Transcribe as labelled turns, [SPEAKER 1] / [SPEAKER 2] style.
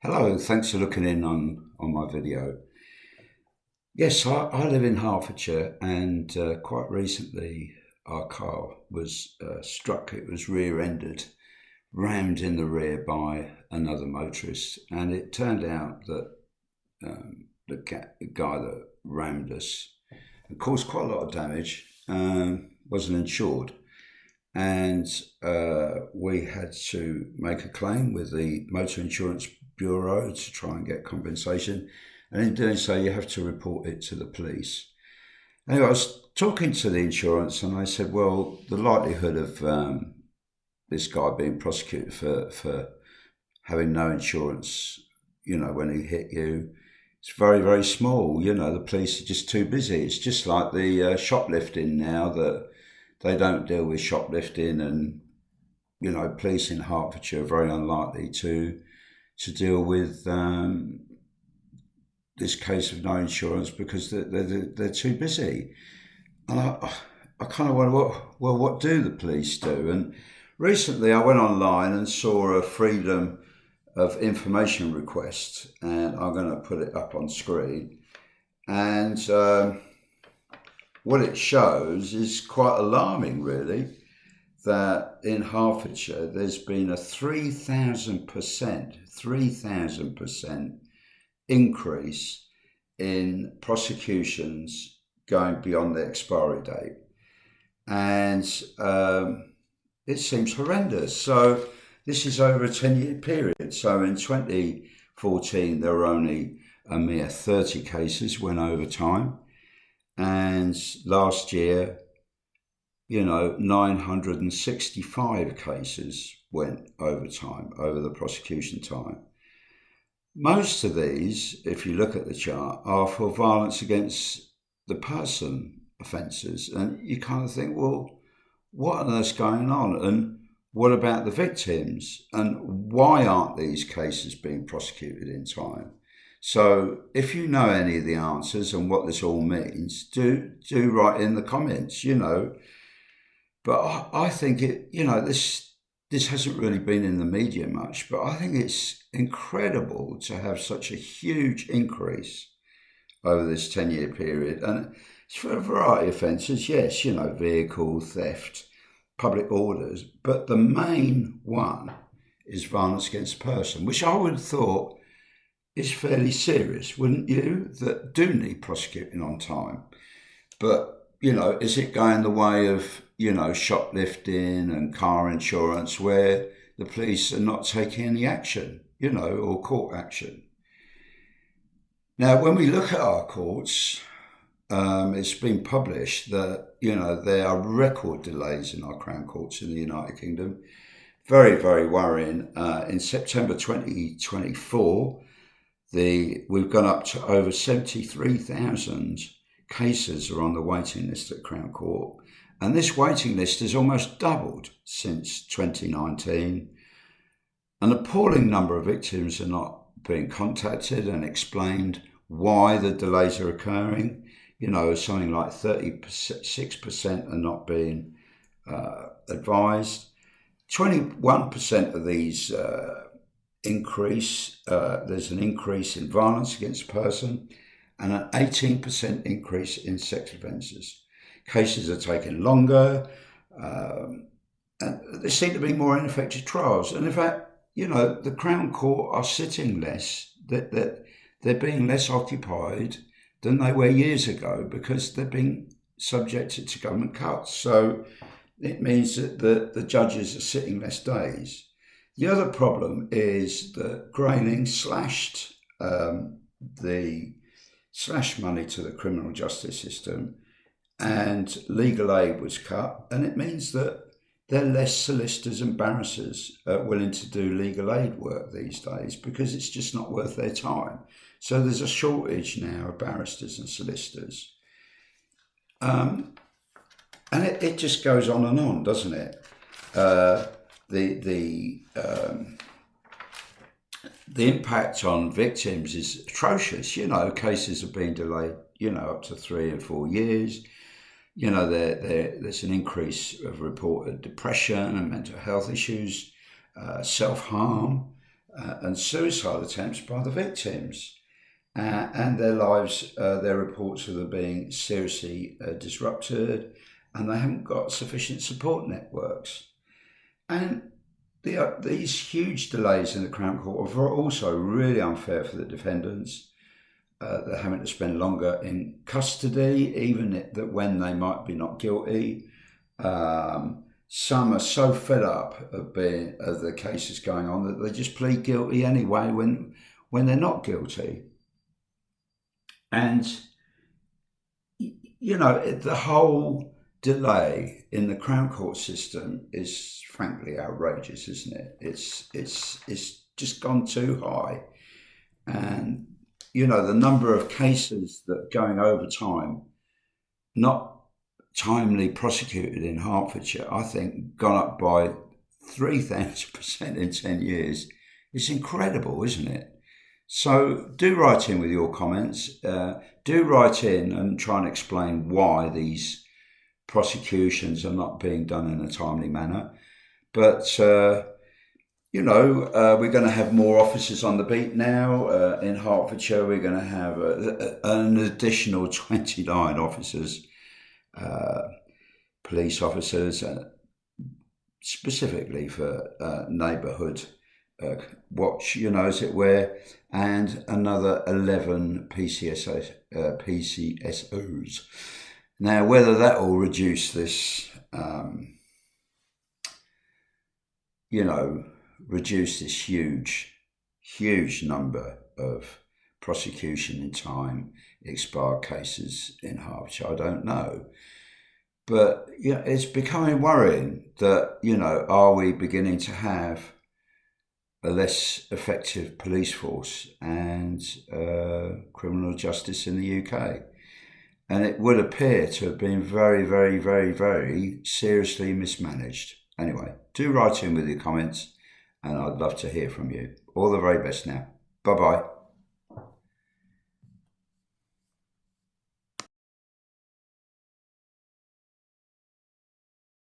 [SPEAKER 1] Hello, thanks for looking in on my video. Yes, I live in Hertfordshire and quite recently our car was struck. It was rear-ended, rammed in the rear by another motorist, and it turned out that the guy that rammed us and caused quite a lot of damage wasn't insured. And we had to make a claim with the Motor Insurance Bureau to try and get compensation. And in doing so, you have to report it to the police. Anyway, I was talking to the insurance and I said, well, the likelihood of this guy being prosecuted for having no insurance, when he hit you, it's very, very small. The police are just too busy. It's just like the shoplifting now, that they don't deal with shoplifting, and police in Hertfordshire are very unlikely to deal with this case of no insurance because they're too busy. And I kind of wonder, what do the police do? And recently I went online and saw a freedom of information request, and I'm going to put it up on screen. And what it shows is quite alarming, really, that in Hertfordshire there's been a 3,000% increase in prosecutions going beyond the expiry date. And it seems horrendous. So this is over a 10-year period. So in 2014, there were only a mere 30 cases went over time. And last year, 965 cases went over time, over the prosecution time. Most of these, if you look at the chart, are for violence against the person offences. And you kind of think, well, what on earth's going on? And what about the victims? And why aren't these cases being prosecuted in time? So if you know any of the answers and what this all means, do write in the comments, But I think this hasn't really been in the media much, but I think it's incredible to have such a huge increase over this 10-year period. And it's for a variety of offences, yes, vehicle theft, public orders, but the main one is violence against a person, which I would have thought is fairly serious, wouldn't you, that do need prosecuting on time. But, is it going the way of, shoplifting and car insurance, where the police are not taking any action, or court action? Now, when we look at our courts, it's been published that, there are record delays in our Crown Courts in the United Kingdom. Very, very worrying. In September 2024, we've gone up to over 73,000 cases are on the waiting list at Crown Court. And this waiting list has almost doubled since 2019. An appalling number of victims are not being contacted and explained why the delays are occurring. Something like 36% are not being advised. 21% of these there's an increase in violence against a person and an 18% increase in sex offences. Cases are taking longer, and there seem to be more ineffective trials. And in fact, the Crown Court are sitting less, that they're being less occupied than they were years ago because they're being subjected to government cuts. So it means that the judges are sitting less days. The other problem is that Grayling slashed money to the criminal justice system, and legal aid was cut, and it means that there are less solicitors and barristers willing to do legal aid work these days because it's just not worth their time. So there's a shortage now of barristers and solicitors. And it just goes on, doesn't it? The impact on victims is atrocious. Cases have been delayed, up to 3 and 4 years. There's an increase of reported depression and mental health issues, self-harm, and suicide attempts by the victims. And their lives, their reports of them being seriously disrupted, and they haven't got sufficient support networks. And these huge delays in the Crown Court are also really unfair for the defendants. They're having to spend longer in custody, even when they might be not guilty. Some are so fed up of the cases going on that they just plead guilty anyway when they're not guilty. And, the whole delay in the Crown Court system is frankly outrageous, isn't it? It's just gone too high. And, the number of cases that are going over time, not timely prosecuted in Hertfordshire, I think gone up by 3,000% in 10 years. It's incredible, isn't it? So do write in with your comments. Do write in and try and explain why these prosecutions are not being done in a timely manner. But, we're going to have more officers on the beat now. In Hertfordshire, we're going to have an additional 29 officers, police officers, specifically for neighbourhood watch, as it were, and another 11 PCSOs. Now, whether that will reduce this, reduce this huge number of prosecution in time expired cases in Hertfordshire, I don't know. But it's becoming worrying that, are we beginning to have a less effective police force and criminal justice in the UK? And it would appear to have been very, very, very, very seriously mismanaged. Anyway, do write in with your comments, and I'd love to hear from you. All the very best now. Bye-bye.